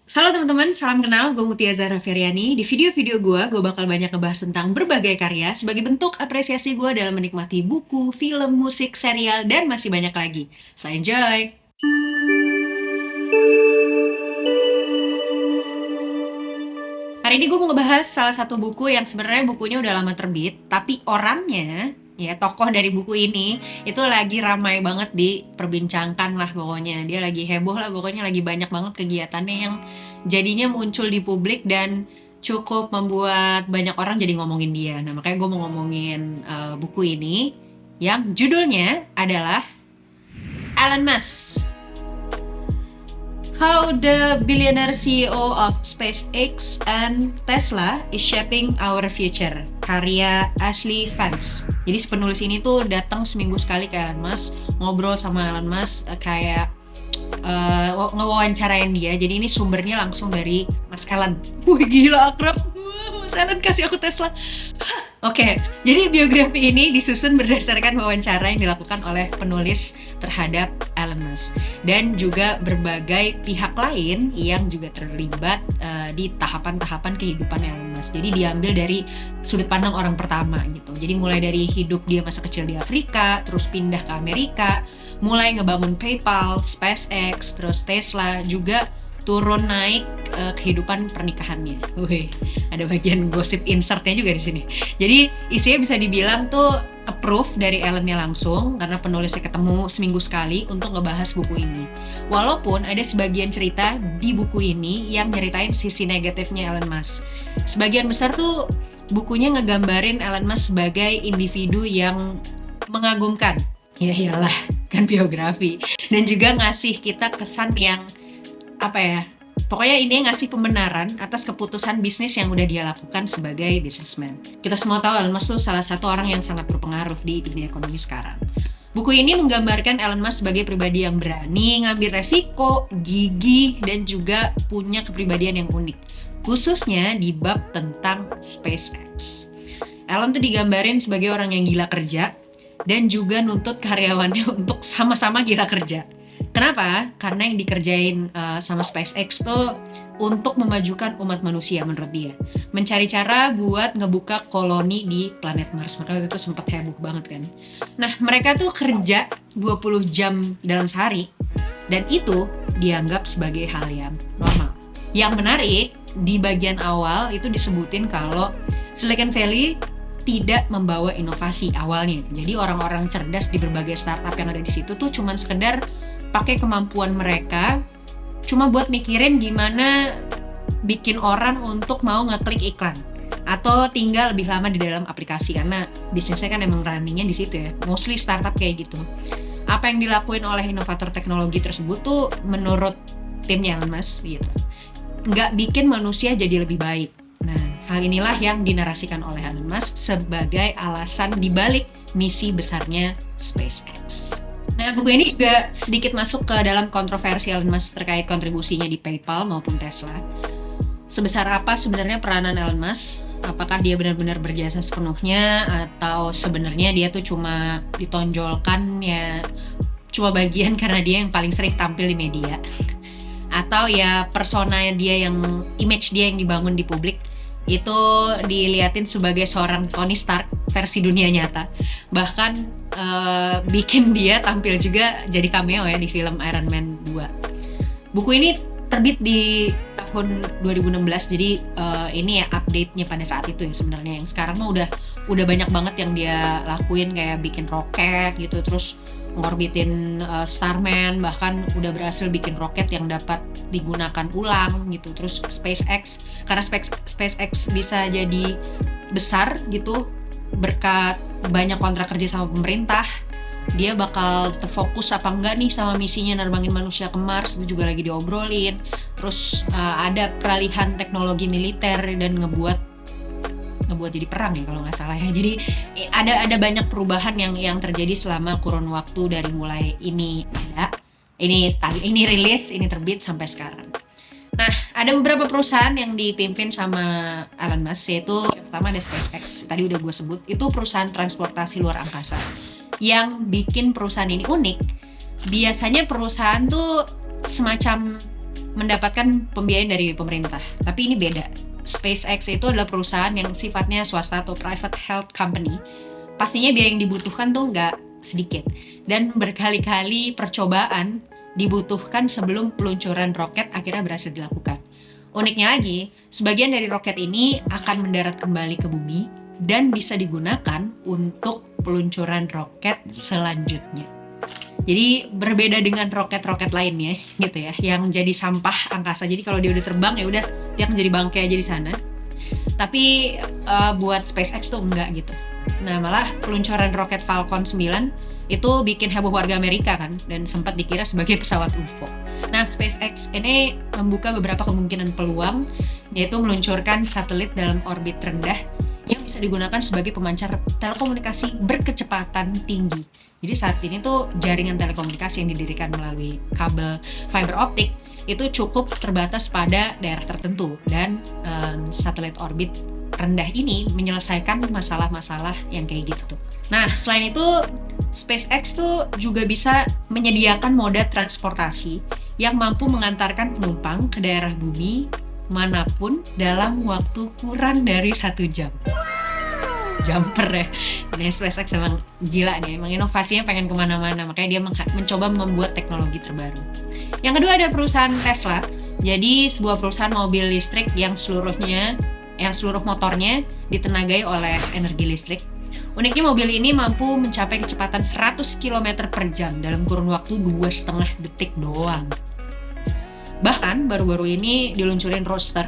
Halo teman-teman, salam kenal. Gue Mutia Zahra Feryani. Di video-video gue bakal banyak ngebahas tentang berbagai karya sebagai bentuk apresiasi gue dalam menikmati buku, film, musik, serial, dan masih banyak lagi. So enjoy! Hari ini gue mau ngebahas salah satu buku yang sebenarnya bukunya udah lama terbit, tapi orangnya, ya tokoh dari buku ini, itu lagi ramai banget diperbincangkan lah pokoknya. Dia lagi heboh lah pokoknya, lagi banyak banget kegiatannya yang jadinya muncul di publik dan cukup membuat banyak orang jadi ngomongin dia. Nah makanya gue mau ngomongin buku ini yang judulnya adalah Elon Musk. How the billionaire CEO of SpaceX and Tesla is shaping our future, karya Ashley Vance. Jadi si penulis ini tuh datang seminggu sekali ke Elon Musk, ngobrol sama Elon Musk, kayak ngewawancarain dia. Jadi ini sumbernya langsung dari Mas Elon. Wih gila akrab, Mas Elon kasih aku Tesla. Oke, jadi biografi ini disusun berdasarkan wawancara yang dilakukan oleh penulis terhadap Elon Musk dan juga berbagai pihak lain yang juga terlibat di tahapan-tahapan kehidupan Elon Musk. Jadi diambil dari sudut pandang orang pertama gitu. Jadi mulai dari hidup dia masa kecil di Afrika, terus pindah ke Amerika, mulai ngebangun PayPal, SpaceX, terus Tesla, juga turun naik kehidupan pernikahannya. Wih, ada bagian gosip insertnya juga di sini. Jadi isinya bisa dibilang tuh approve dari Elon-nya langsung karena penulisnya ketemu seminggu sekali untuk ngebahas buku ini. Walaupun ada sebagian cerita di buku ini yang nyeritain sisi negatifnya Elon Musk. Sebagian besar tuh bukunya ngegambarin Elon Musk sebagai individu yang mengagumkan. Ya iyalah, kan biografi. Dan juga ngasih kita kesan yang apa ya, pokoknya ini ngasih pembenaran atas keputusan bisnis yang udah dia lakukan sebagai businessman. Kita semua tahu Elon Musk tuh salah satu orang yang sangat berpengaruh di dunia ekonomi sekarang. Buku ini menggambarkan Elon Musk sebagai pribadi yang berani ngambil resiko, gigih, dan juga punya kepribadian yang unik, khususnya di bab tentang SpaceX. Elon tuh digambarin sebagai orang yang gila kerja dan juga nuntut karyawannya untuk sama-sama gila kerja. Kenapa? Karena yang dikerjain sama SpaceX tuh untuk memajukan umat manusia menurut dia. Mencari cara buat ngebuka koloni di planet Mars. Makanya itu sempat heboh banget kan. Nah, mereka tuh kerja 20 jam dalam sehari. Dan itu dianggap sebagai hal yang normal. Yang menarik, di bagian awal itu disebutin kalau Silicon Valley tidak membawa inovasi awalnya. Jadi orang-orang cerdas di berbagai startup yang ada di situ tuh cuman sekedar pakai kemampuan mereka cuma buat mikirin gimana bikin orang untuk mau ngeklik iklan atau tinggal lebih lama di dalam aplikasi karena bisnisnya kan emang runningnya di situ ya, mostly startup kayak gitu. Apa yang dilakuin oleh inovator teknologi tersebut tuh menurut timnya Elon Musk gitu, nggak bikin manusia jadi lebih baik. Nah, hal inilah yang dinarasikan oleh Elon Musk sebagai alasan dibalik misi besarnya SpaceX. Nah, buku ini juga sedikit masuk ke dalam kontroversi Elon Musk terkait kontribusinya di PayPal maupun Tesla. Sebesar apa sebenarnya peranan Elon Musk? Apakah dia benar-benar berjasa sepenuhnya atau sebenarnya dia tuh cuma ditonjolkan ya cuma bagian karena dia yang paling sering tampil di media? Atau ya persona dia yang image dia yang dibangun di publik itu diliatin sebagai seorang Tony Stark versi dunia nyata. Bahkan bikin dia tampil juga jadi cameo ya di film Iron Man 2. Buku ini terbit di tahun 2016, jadi ini ya update-nya pada saat itu ya sebenarnya. Yang sekarang mah udah banyak banget yang dia lakuin, kayak bikin roket gitu, terus ngorbitin Starman, bahkan udah berhasil bikin roket yang dapat digunakan ulang gitu. Terus SpaceX, karena SpaceX bisa jadi besar gitu berkat banyak kontrak kerja sama pemerintah, dia bakal tetap fokus apa enggak nih sama misinya nerbangin manusia ke Mars, itu juga lagi diobrolin. Terus ada peralihan teknologi militer dan ngebuat jadi perang ya kalau nggak salah ya. Jadi ada banyak perubahan yang terjadi selama kurun waktu dari mulai ini rilis, ini terbit sampai sekarang. Nah, ada beberapa perusahaan yang dipimpin sama Elon Musk, yaitu yang pertama ada SpaceX. Tadi udah gue sebut, itu perusahaan transportasi luar angkasa. Yang bikin perusahaan ini unik, biasanya perusahaan tuh semacam mendapatkan pembiayaan dari pemerintah. Tapi ini beda. SpaceX itu adalah perusahaan yang sifatnya swasta atau private health company. Pastinya biaya yang dibutuhkan tuh nggak sedikit. Dan berkali-kali percobaan dibutuhkan sebelum peluncuran roket akhirnya berhasil dilakukan. Uniknya lagi, sebagian dari roket ini akan mendarat kembali ke bumi dan bisa digunakan untuk peluncuran roket selanjutnya. Jadi berbeda dengan roket-roket lainnya gitu ya, yang jadi sampah angkasa. Jadi kalau dia udah terbang ya udah dia akan jadi bangkai aja di sana. Tapi buat SpaceX tuh enggak gitu. Nah, malah peluncuran roket Falcon 9 itu bikin heboh warga Amerika kan, dan sempat dikira sebagai pesawat UFO. Nah, SpaceX ini membuka beberapa kemungkinan peluang, yaitu meluncurkan satelit dalam orbit rendah yang bisa digunakan sebagai pemancar telekomunikasi berkecepatan tinggi. Jadi saat ini tuh jaringan telekomunikasi yang didirikan melalui kabel fiber optik itu cukup terbatas pada daerah tertentu, dan satelit orbit rendah ini menyelesaikan masalah-masalah yang kayak gitu tuh. Nah, selain itu SpaceX tuh juga bisa menyediakan moda transportasi yang mampu mengantarkan penumpang ke daerah bumi manapun dalam waktu kurang dari 1 jam. Jumper ya. Ini SpaceX emang gila nih, emang inovasinya pengen kemana-mana, makanya dia mencoba membuat teknologi terbaru. Yang kedua ada perusahaan Tesla. Jadi sebuah perusahaan mobil listrik yang seluruh motornya ditenagai oleh energi listrik. Uniknya mobil ini mampu mencapai kecepatan 100 km per jam dalam kurun waktu 2,5 detik doang. Bahkan baru-baru ini diluncurin Roadster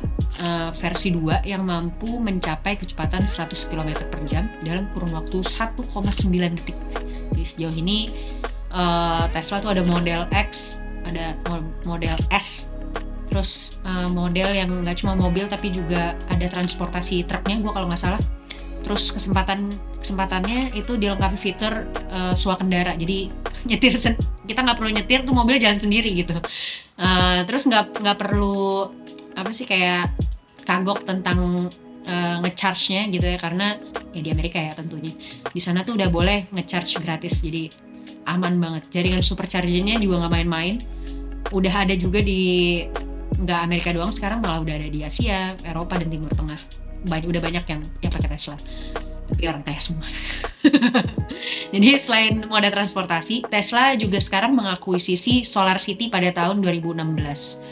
versi 2 yang mampu mencapai kecepatan 100 km per jam dalam kurun waktu 1,9 detik. Jadi sejauh ini Tesla tuh ada model X, ada model S, terus model yang nggak cuma mobil tapi juga ada transportasi truknya, gue kalau nggak salah. Terus kesempatannya itu dilengkapi fitur swakendara, jadi kita nggak perlu nyetir tuh, mobil jalan sendiri gitu. Terus nggak perlu kayak kagok tentang ngecharge-nya gitu ya, karena ya di Amerika ya tentunya di sana tuh udah boleh ngecharge gratis, jadi aman banget. Jaringan supercharger-nya juga nggak main-main, udah ada juga di nggak Amerika doang, sekarang malah udah ada di Asia, Eropa dan Timur Tengah. Udah banyak yang pakai Tesla, tapi orang kaya semua. Jadi selain moda transportasi, Tesla juga sekarang mengakuisisi SolarCity pada tahun 2016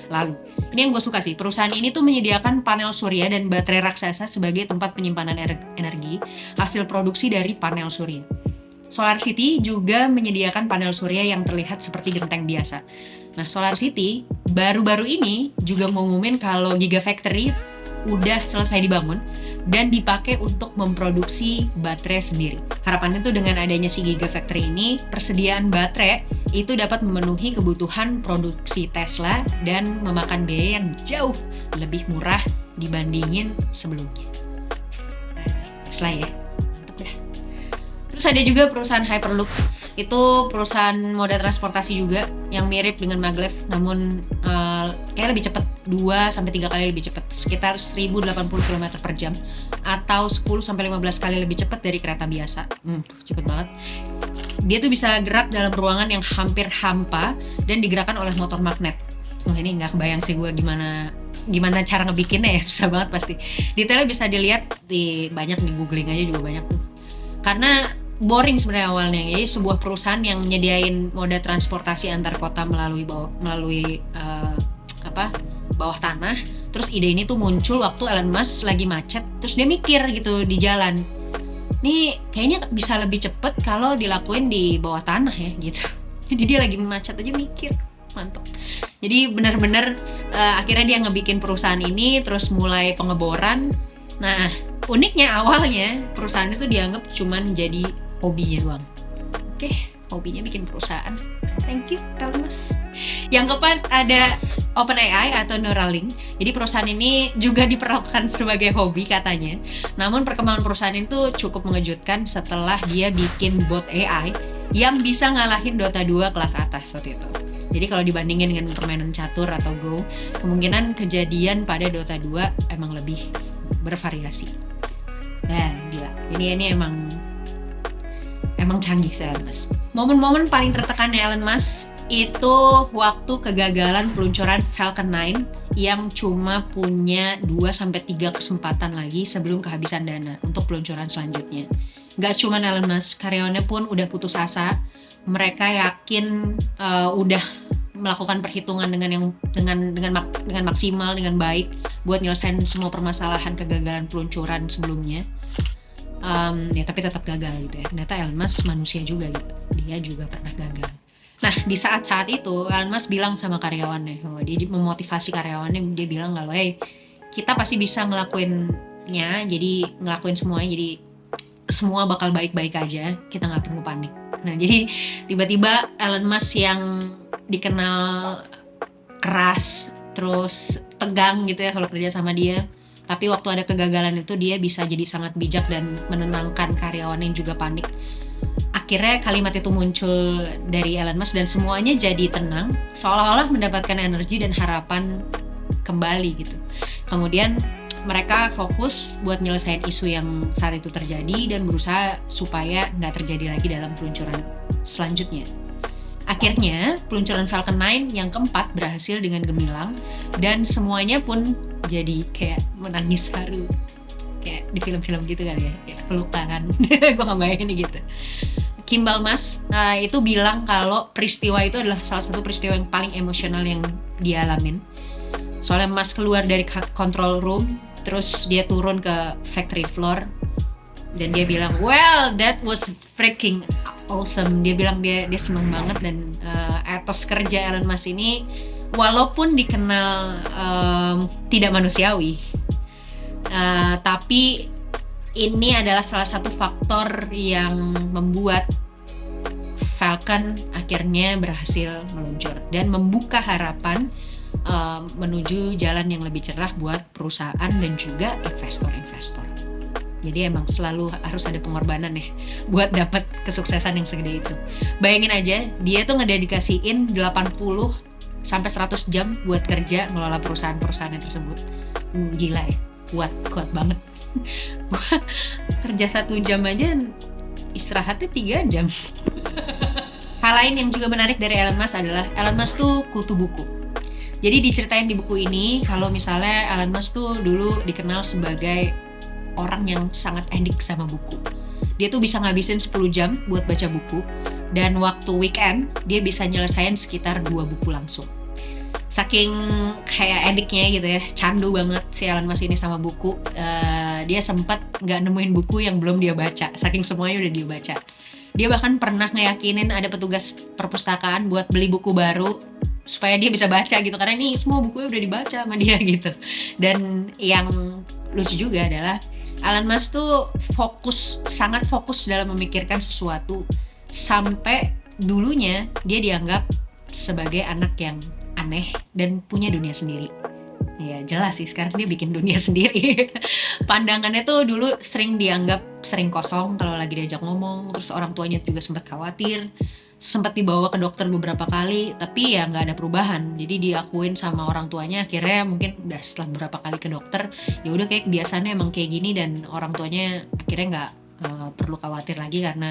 lalu. Ini yang gue suka sih, perusahaan ini tuh menyediakan panel surya dan baterai raksasa sebagai tempat penyimpanan energi hasil produksi dari panel surya. SolarCity juga menyediakan panel surya yang terlihat seperti genteng biasa. Nah, SolarCity baru-baru ini juga mengumumin kalau Gigafactory udah selesai dibangun dan dipakai untuk memproduksi baterai sendiri. Harapannya tuh dengan adanya si Gigafactory ini, persediaan baterai itu dapat memenuhi kebutuhan produksi Tesla dan memakan biaya yang jauh lebih murah dibandingin sebelumnya. Tesla ya, mantap dah. Terus ada juga perusahaan Hyperloop. Itu perusahaan moda transportasi juga yang mirip dengan maglev, namun kayak lebih cepat, 2-3 kali lebih cepat, sekitar 1080 km per jam atau 10-15 kali lebih cepat dari kereta biasa. Cepet banget. Dia tuh bisa gerak dalam ruangan yang hampir hampa dan digerakkan oleh motor magnet. Ini nggak kebayang sih gue gimana cara ngebikinnya ya, susah banget pasti. Detailnya bisa dilihat banyak di googling aja juga banyak tuh. Karena boring sebenarnya awalnya, jadi sebuah perusahaan yang nyediain moda transportasi antar kota melalui bawah tanah. Terus ide ini tuh muncul waktu Elon Musk lagi macet, terus dia mikir gitu di jalan, nih kayaknya bisa lebih cepet kalau dilakuin di bawah tanah ya gitu. Jadi dia lagi macet aja mikir, mantap. Jadi benar-benar akhirnya dia ngebikin perusahaan ini, terus mulai pengeboran. Nah, uniknya awalnya perusahaan itu dianggap cuman jadi hobinya doang. Oke, hobinya bikin perusahaan. Thank you, Elon Musk. Yang keempat ada OpenAI atau Neuralink. Jadi perusahaan ini juga diperlakukan sebagai hobi katanya. Namun perkembangan perusahaan itu cukup mengejutkan setelah dia bikin bot AI yang bisa ngalahin Dota 2 kelas atas waktu itu. Jadi kalau dibandingin dengan permainan catur atau Go, kemungkinan kejadian pada Dota 2 emang lebih bervariasi. Nah, gila. Ini emang canggih sih Elon Musk. Momen-momen paling tertekannya Elon Musk itu waktu kegagalan peluncuran Falcon 9 yang cuma punya 2-3 kesempatan lagi sebelum kehabisan dana untuk peluncuran selanjutnya. Gak cuma Elon Musk, karyawannya pun udah putus asa. Mereka yakin udah melakukan perhitungan dengan maksimal, dengan baik buat nyelesain semua permasalahan kegagalan peluncuran sebelumnya. Ya tapi tetap gagal gitu ya. Ternyata Elon Musk manusia juga gitu. Dia juga pernah gagal. Nah, di saat-saat itu Elon Musk bilang sama karyawannya, dia memotivasi karyawannya, dia bilang kalau kita pasti bisa ngelakuinnya, jadi ngelakuin semuanya, jadi semua bakal baik-baik aja, kita nggak perlu panik. Nah, jadi tiba-tiba Elon Musk yang dikenal keras, terus tegang gitu ya kalau kerja sama dia, tapi waktu ada kegagalan itu dia bisa jadi sangat bijak dan menenangkan karyawan yang juga panik. Akhirnya kalimat itu muncul dari Elon Musk dan semuanya jadi tenang, seolah-olah mendapatkan energi dan harapan kembali gitu. Kemudian mereka fokus buat nyelesain isu yang saat itu terjadi dan berusaha supaya nggak terjadi lagi dalam peluncuran selanjutnya. Akhirnya peluncuran Falcon 9 yang keempat berhasil dengan gemilang dan semuanya pun jadi kayak menangis haru. Kayak di film-film gitu kali ya, kayak pelukan. Gue nggak bayangin gitu. Kimbal Musk itu bilang kalau peristiwa itu adalah salah satu peristiwa yang paling emosional yang dia alamin. Soalnya Musk keluar dari control room, terus dia turun ke factory floor, dan dia bilang, well, that was freaking awesome. Dia bilang dia seneng banget dan etos kerja Elon Musk ini walaupun dikenal tidak manusiawi, tapi ini adalah salah satu faktor yang membuat Falcon akhirnya berhasil meluncur dan membuka harapan menuju jalan yang lebih cerah buat perusahaan dan juga investor-investor. Jadi emang selalu harus ada pengorbanan ya buat dapat kesuksesan yang segede itu. Bayangin aja, dia tuh ngededikasiin 80 sampai 100 jam buat kerja ngelola perusahaan-perusahaan tersebut. Gila ya, kuat banget. Gua kerja 1 jam aja, istirahatnya 3 jam. Hal lain yang juga menarik dari Elon Musk adalah Elon Musk tuh kutu buku. Jadi diceritain di buku ini kalau misalnya Elon Musk tuh dulu dikenal sebagai orang yang sangat edik sama buku. Dia tuh bisa ngabisin 10 jam buat baca buku, dan waktu weekend dia bisa nyelesain sekitar 2 buku langsung. Saking kayak ediknya gitu ya, candu banget si Elon Musk ini sama buku. Dia sempat nggak nemuin buku yang belum dia baca, saking semuanya udah dia baca. Dia bahkan pernah ngeyakinin ada petugas perpustakaan buat beli buku baru supaya dia bisa baca gitu, karena ini semua bukunya udah dibaca sama dia gitu. Dan yang lucu juga adalah Elon Musk tuh sangat fokus dalam memikirkan sesuatu, sampai dulunya dia dianggap sebagai anak yang aneh dan punya dunia sendiri. Ya jelas sih, sekarang dia bikin dunia sendiri. Pandangannya tuh dulu sering kosong kalau lagi diajak ngomong, terus orang tuanya juga sempat khawatir, sempat dibawa ke dokter beberapa kali, tapi ya nggak ada perubahan. Jadi diakuin sama orang tuanya, akhirnya mungkin udah setelah beberapa kali ke dokter, ya udah kayak kebiasaannya emang kayak gini, dan orang tuanya akhirnya nggak perlu khawatir lagi karena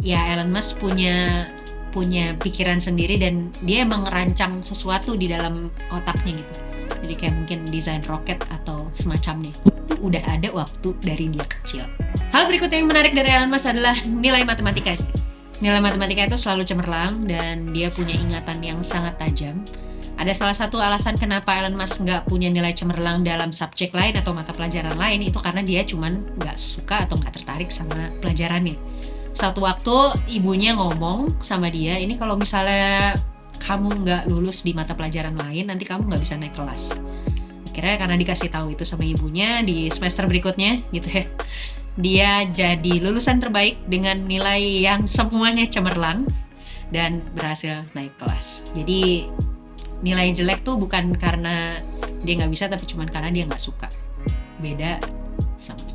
ya Elon Musk punya pikiran sendiri dan dia emang ngerancang sesuatu di dalam otaknya gitu. Jadi kayak mungkin desain roket atau semacamnya itu udah ada waktu dari dia kecil. Hal berikutnya yang menarik dari Elon Musk adalah nilai matematika. Nilai matematika itu selalu cemerlang dan dia punya ingatan yang sangat tajam. Ada salah satu alasan kenapa Elon Musk nggak punya nilai cemerlang dalam subjek lain atau mata pelajaran lain, itu karena dia cuman nggak suka atau nggak tertarik sama pelajarannya. Suatu waktu ibunya ngomong sama dia, ini kalau misalnya kamu nggak lulus di mata pelajaran lain, nanti kamu nggak bisa naik kelas. Akhirnya karena dikasih tahu itu sama ibunya, di semester berikutnya gitu ya, dia jadi lulusan terbaik dengan nilai yang semuanya cemerlang dan berhasil naik kelas. Jadi nilai jelek tuh bukan karena dia nggak bisa, tapi cuma karena dia nggak suka. Beda sama gue.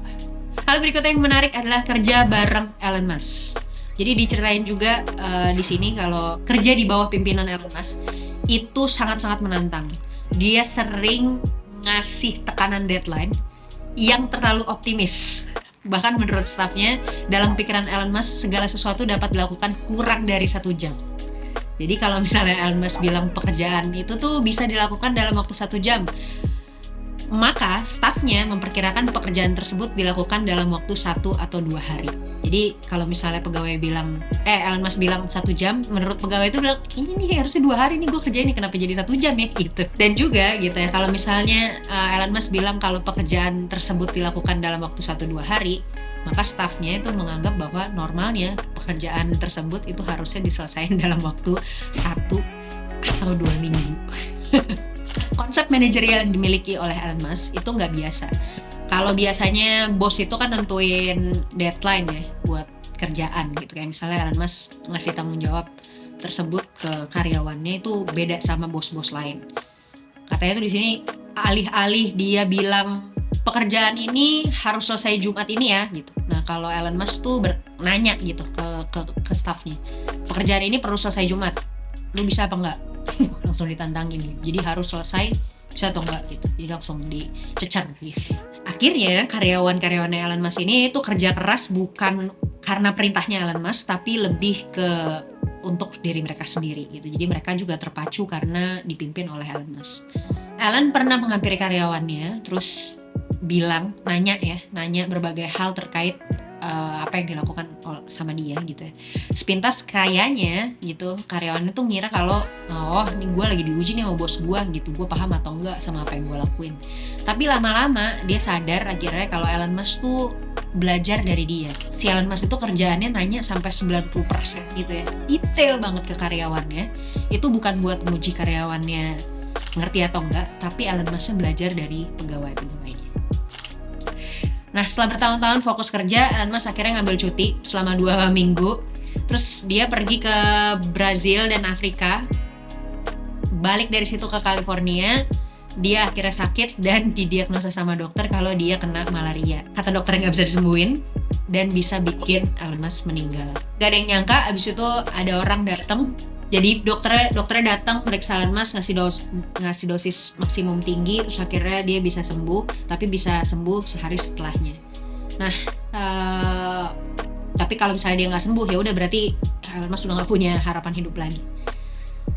Hal berikutnya yang menarik adalah kerja bareng Elon Musk. Jadi diceritain juga di sini kalau kerja di bawah pimpinan Elon Musk itu sangat-sangat menantang. Dia sering ngasih tekanan deadline yang terlalu optimis. Bahkan menurut staffnya, dalam pikiran Elon Musk segala sesuatu dapat dilakukan kurang dari 1 jam. Jadi kalau misalnya Elon Musk bilang pekerjaan itu tuh bisa dilakukan dalam waktu 1 jam, maka stafnya memperkirakan pekerjaan tersebut dilakukan dalam waktu 1 atau 2 hari. Jadi kalau misalnya pegawai bilang, Elon Musk bilang 1 jam, menurut pegawai itu bilang, kayaknya nih harusnya 2 hari nih gue kerjain nih, kenapa jadi 1 jam ya gitu. Dan juga gitu ya, kalau misalnya Elon Musk bilang kalau pekerjaan tersebut dilakukan dalam waktu 1-2 hari, maka stafnya itu menganggap bahwa normalnya pekerjaan tersebut itu harusnya diselesaikan dalam waktu 1 atau 2 minggu. Konsep manajerial yang dimiliki oleh Elon Musk itu nggak biasa. Kalau biasanya bos itu kan nentuin deadline ya buat kerjaan gitu. Kayak misalnya Elon Musk ngasih tanggung jawab tersebut ke karyawannya itu beda sama bos-bos lain. Katanya tuh di sini alih-alih dia bilang pekerjaan ini harus selesai Jumat ini ya gitu. Nah kalau Elon Musk tuh nanya gitu ke staffnya, pekerjaan ini perlu selesai Jumat, lu bisa apa enggak? Langsung ditantangin, jadi harus selesai, bisa atau enggak gitu, jadi langsung dicecar gitu. Akhirnya karyawan-karyawannya Elon Musk ini itu kerja keras bukan karena perintahnya Elon Musk, tapi lebih ke untuk diri mereka sendiri gitu. Jadi mereka juga terpacu karena dipimpin oleh Elon Musk. Elon pernah menghampiri karyawannya, terus nanya berbagai hal terkait apa yang dilakukan sama dia gitu ya. Sepintas kayaknya gitu karyawannya tuh ngira kalau ini gue lagi diuji nih sama bos gue gitu, gue paham atau enggak sama apa yang gue lakuin. Tapi lama-lama dia sadar akhirnya kalau Elon Musk tuh belajar dari dia. Si Elon Musk itu kerjaannya nanya sampai 90% gitu ya, detail banget ke karyawannya. Itu bukan buat nguji karyawannya ngerti atau enggak, tapi Elon Musk belajar dari pegawai-pegawainya. Nah setelah bertahun-tahun fokus kerja, Elon Musk akhirnya ngambil cuti selama 2 minggu. Terus dia pergi ke Brazil dan Afrika. Balik dari situ ke California, dia akhirnya sakit dan didiagnosa sama dokter kalau dia kena malaria. Kata dokternya nggak bisa disembuhin dan bisa bikin Elon Musk meninggal. Gak ada yang nyangka abis itu ada orang datang. Jadi dokternya datang periksa Elon Musk, ngasih dosis maksimum tinggi, terus akhirnya dia bisa sembuh, tapi bisa sembuh sehari setelahnya. Nah, tapi kalau misalnya dia nggak sembuh ya udah berarti Elon Musk udah nggak punya harapan hidup lagi.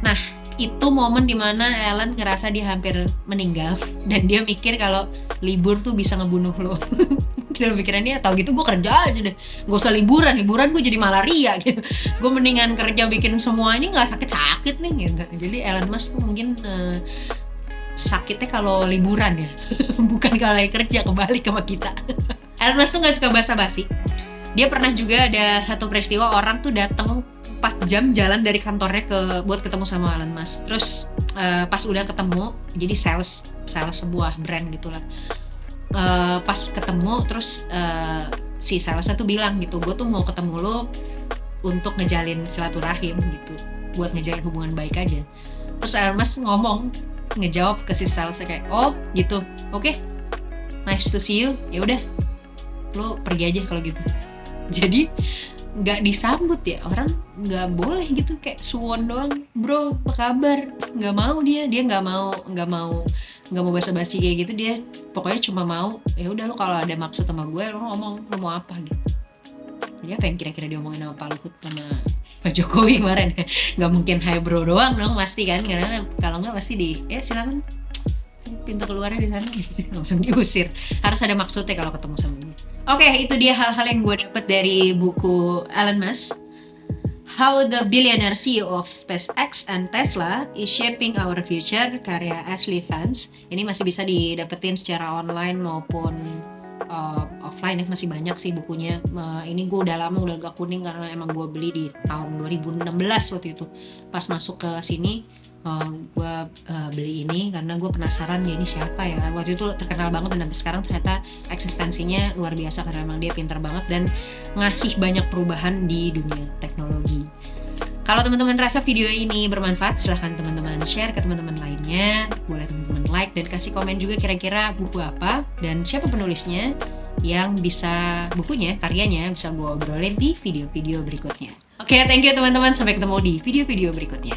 Nah, itu momen dimana Elon ngerasa dia hampir meninggal dan dia mikir kalau libur tuh bisa ngebunuh lo. Dalam pikirannya, tau gitu gue kerja aja deh, gak usah liburan gue jadi malaria gitu. Gue mendingan kerja bikin semua ini gak sakit-sakit nih gitu. Jadi Elon Musk mungkin sakitnya kalau liburan ya, bukan kalau lagi kerja, kebalik sama kita. Elon Musk tuh gak suka basa-basi. Dia pernah juga ada satu peristiwa orang tuh datang 4 jam jalan dari kantornya buat ketemu sama Elon Musk. Terus pas udah ketemu, jadi sales sebuah brand gitulah. Pas ketemu terus si salesnya tuh bilang gitu, gue tuh mau ketemu lo untuk ngejalin silaturahim gitu, buat ngejalin hubungan baik aja. Terus Elon Musk ngejawab ke si salesnya kayak, oh gitu, oke, nice to see you, ya udah lo pergi aja kalau gitu. Jadi nggak disambut ya, orang nggak boleh gitu, kayak suwon doang, bro apa kabar, nggak mau dia nggak mau basa-basi kayak gitu. Dia pokoknya cuma mau ya udah lo kalau ada maksud sama gue lo ngomong lo mau apa gitu. Jadi apa yang kira-kira diomongin sama Pak Luhut sama Pak Jokowi kemarin? Nggak mungkin hai bro doang dong pasti kan, karena kalau nggak pasti silakan pintu keluarnya di sana langsung diusir. Harus ada maksudnya kalau ketemu sama dia. Oke, itu dia hal-hal yang gue dapet dari buku Elon Musk, How the Billionaire CEO of SpaceX and Tesla is Shaping Our Future, karya Ashley Vance. Ini masih bisa didapetin secara online maupun offline ya, masih banyak sih bukunya. Ini gue udah lama udah agak kuning karena emang gue beli di tahun 2016 waktu itu. Pas masuk ke sini gue beli ini karena gue penasaran dia ini siapa ya. Waktu itu terkenal banget dan sampai sekarang ternyata eksistensinya luar biasa karena emang dia pintar banget dan ngasih banyak perubahan di dunia teknologi. Kalau teman-teman rasa video ini bermanfaat, silahkan teman-teman share ke teman-teman lainnya. Boleh teman-teman like dan kasih komen juga kira-kira buku apa dan siapa penulisnya, yang bisa karyanya bisa gue obrolin di video-video berikutnya. Oke, thank you teman-teman. Sampai ketemu di video-video berikutnya.